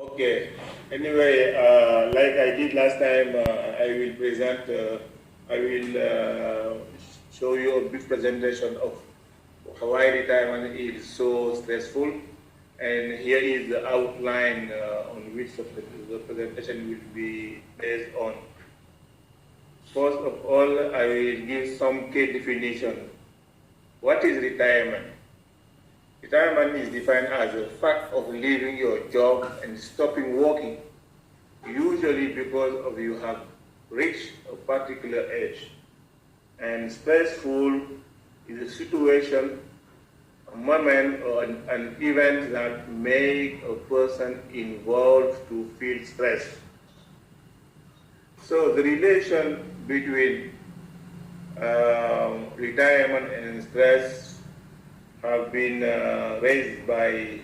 Okay. Anyway, like I did last time, I will present. I will show you a brief presentation of why retirement is so stressful, and here is the outline on which the presentation will be based on. First of all, I will give some key definition. What is retirement? Retirement is defined as a fact of leaving your job and stopping working, usually because of you have reached a particular age. And stressful is a situation, a moment, or an event that make a person involved to feel stressed. So the relation between retirement and stress have been raised by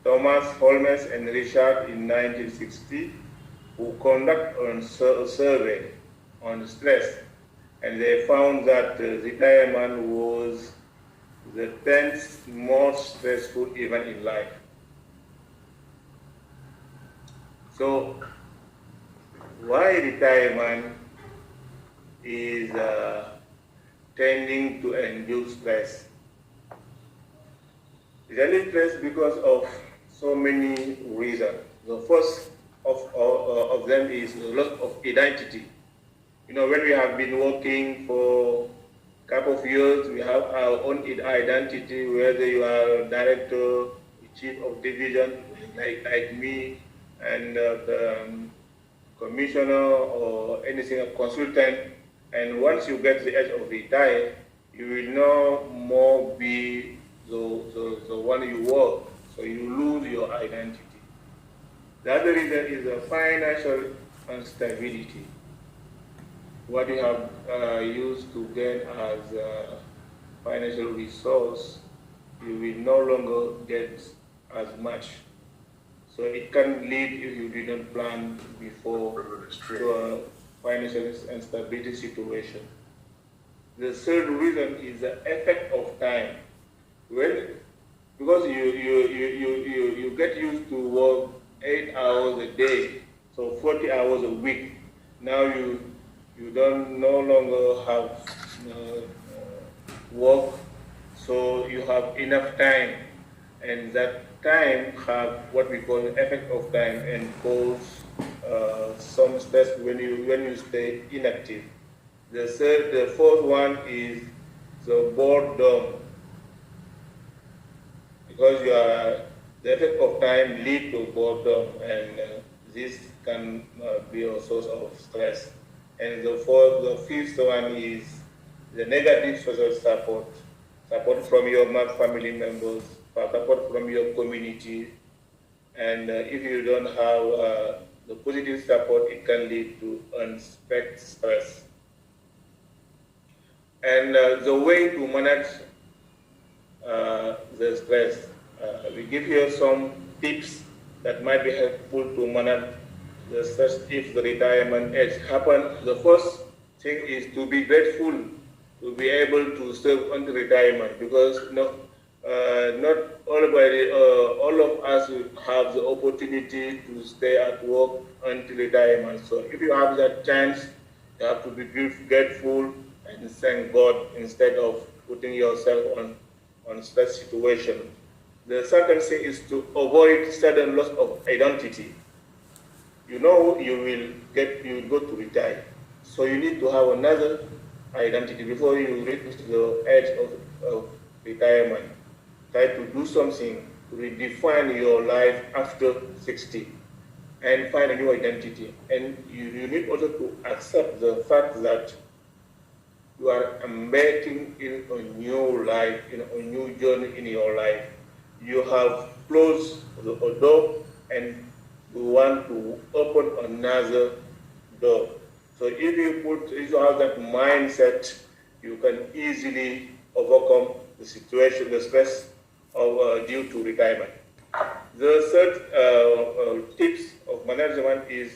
Thomas Holmes and Richard in 1960, who conducted a survey on stress, and they found that retirement was the 10th most stressful event in life. So, why retirement is tending to induce stress? It really stress because of so many reasons. The first of them is the loss of identity. You know, when we have been working for a couple of years, we have our own identity, whether you are a director, chief of division, like me, and the commissioner or anything, a consultant. And once you get the age of retire, you will no more be the one you were, so you lose your identity. The other reason is the financial instability. What you have used to gain as a financial resource, you will no longer get as much. So it can lead, if you didn't plan before, to a financial instability situation. The third reason is the effect of time. Because you get used to work 8 hours a day, so 40 hours a week. Now you don't no longer have work, so you have enough time, and that time have what we call effect of time and cause some stress when you stay inactive. The fourth one is the boredom, because the effect of time lead to boredom, and this can be a source of stress. And the fifth one is the negative social support from your family members, support from your community, and if you don't have the positive support, it can lead to unexpected stress. And the way to manage the stress, we give here some tips that might be helpful to manage the stress if the retirement age happens. The first thing is to be grateful to be able to serve until retirement, because not all of us have the opportunity to stay at work until retirement. So if you have that chance, you have to be grateful and thank God instead of putting yourself on stress situation. The second thing is to avoid sudden loss of identity. You know you will go to retire, so you need to have another identity before you reach the age of retirement. Try to do something to redefine your life after 60 and find a new identity. And you need also to accept the fact that you are embarking in a new life, in a new journey in your life. You have closed the door and you want to open another door. So if you have that mindset, you can easily overcome the situation, the stress due to retirement. The third tips of management is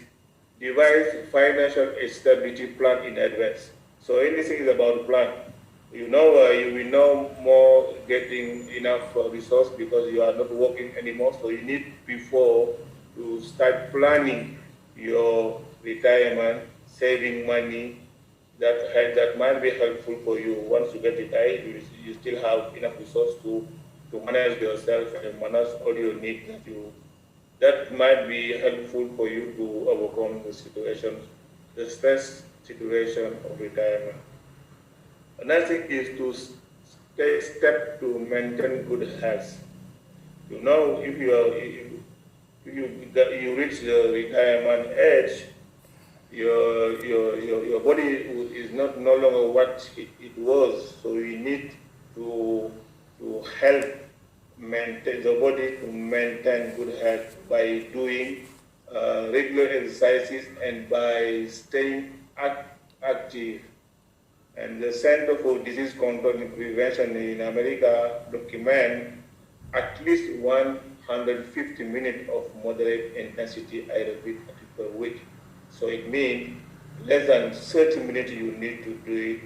devise financial stability plan in advance. So anything is about plan. You know, you will know more getting enough resource because you are not working anymore. So you need before to start planning your retirement, saving money, that might be helpful for you. Once you get retired, you still have enough resource to manage yourself and manage all your needs that might be helpful for you to overcome the situation, the stress situation of retirement. Another thing is to take steps to maintain good health. You know, if you reach the retirement age, your body is no longer what it was. So you need to help maintain the body to maintain good health by doing regular exercises and by staying active. And the Center for Disease Control and Prevention in America document at least 150 minutes of moderate intensity aerobic per week. So it means less than 30 minutes you need to do it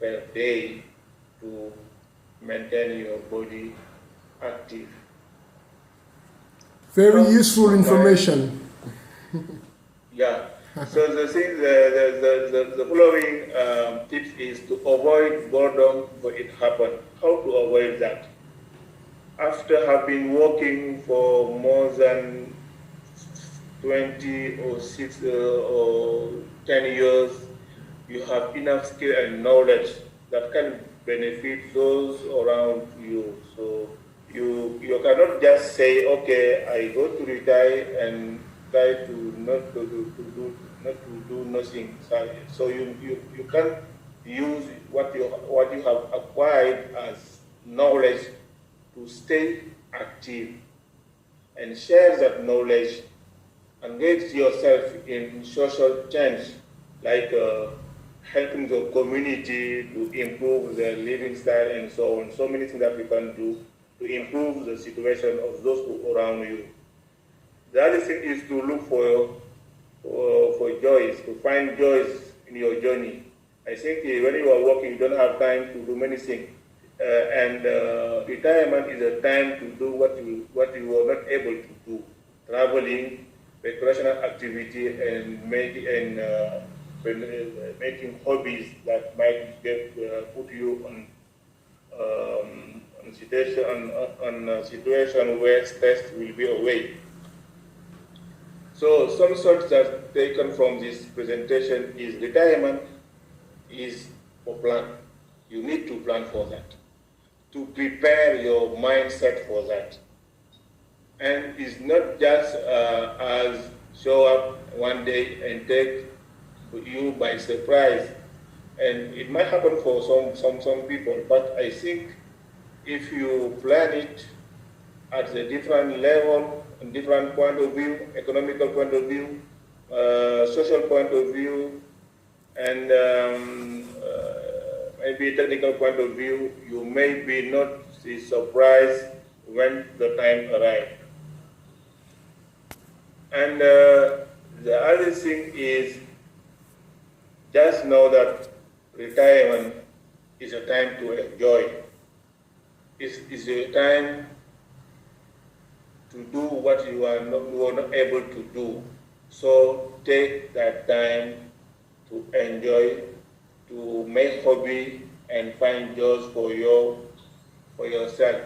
per day to maintain your body active. Very useful information. Yeah. So the following tips is to avoid boredom when it happens. How to avoid that? After having working for more than 20 or 6 or 10 years, you have enough skill and knowledge that can benefit those around you. So you cannot just say, okay, I go to retire and try to not to do nothing. So you can use what you have acquired as knowledge to stay active and share that knowledge. Engage yourself in social change, like helping the community to improve their living style and so on. So many things that we can do to improve the situation of those around you. The other thing is to look for joys, to find joys in your journey. I think when you are working, you don't have time to do many things. And retirement is a time to do what you were not able to do. Traveling, recreational activity, and making hobbies that might put you on a situation where stress will be away. So some thoughts that taken from this presentation is retirement is for plan. You need to plan for that, to prepare your mindset for that. And it's not just as show up one day and take you by surprise. And it might happen for some people, but I think if you plan it at a different level, a different point of view, economical point of view, social point of view, and maybe technical point of view, you may be not surprised when the time arrives. And the other thing is, just know that retirement is a time to enjoy. It's a time to do what you are not able to do. So take that time to enjoy, to make hobby and find joys for yourself.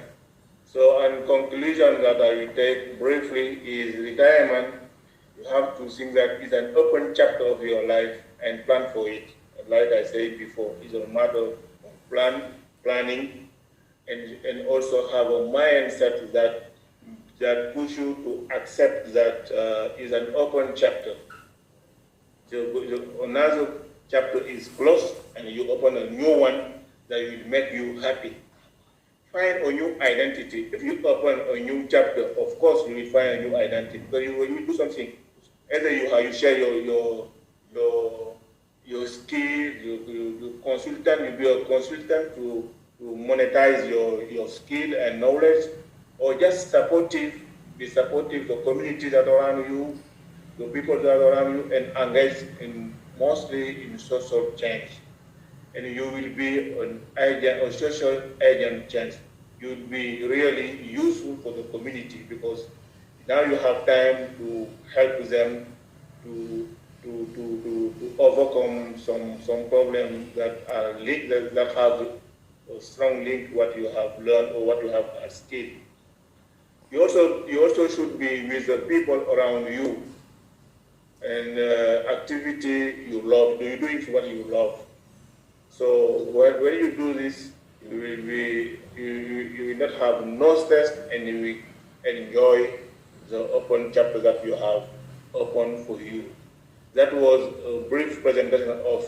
So, in conclusion that I will take briefly is retirement. You have to think that it's an open chapter of your life and plan for it. Like I said before, it's a matter of planning, and also have a mindset that push you to accept that is an open chapter. Another chapter is closed, and you open a new one that will make you happy. Find a new identity. If you open a new chapter, of course you will find a new identity. Because when you do something, either you share your skill, you consultant, you be a consultant to monetize your skill and knowledge, or just be supportive the community that around you, the people that are around you, and engage mostly in social change. And you will be an agent, a social agent change. You will be really useful for the community, because now you have time to help them to overcome some problems that are that have a strong link to what you have learned or what you have as skill. You also should be with the people around you, and activity you love. Do you do it what you love? So when you do this, you will not have no stress, and you will enjoy the open chapter that you have open for you. That was a brief presentation of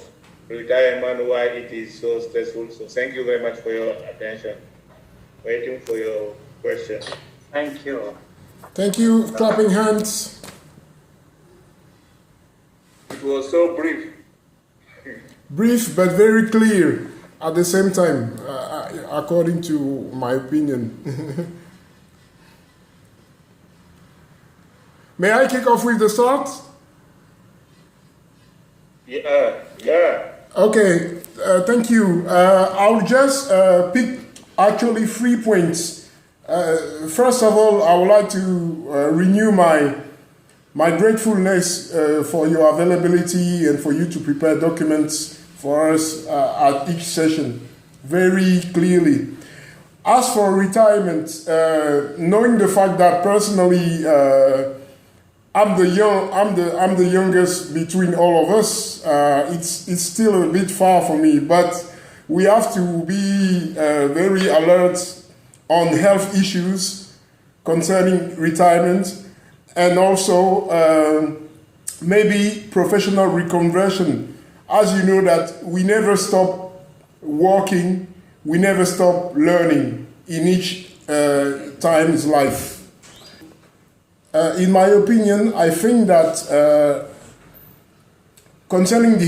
retirement, why it is so stressful. So thank you very much for your attention. Waiting for your question. Thank you. Thank you. Clapping hands. It was so brief. Brief but very clear at the same time, according to my opinion. May I kick off with the start? Yeah. Okay, thank you. I'll just pick actually 3 points. First of all, I would like to renew my gratefulness for your availability and for you to prepare documents for us at each session very clearly. As for retirement, knowing the fact that personally I'm the youngest between all of us, it's still a bit far for me, but we have to be very alert on health issues concerning retirement, and also maybe professional reconversion. As you know that we never stop working, we never stop learning in each time's life. In my opinion, I think that concerning the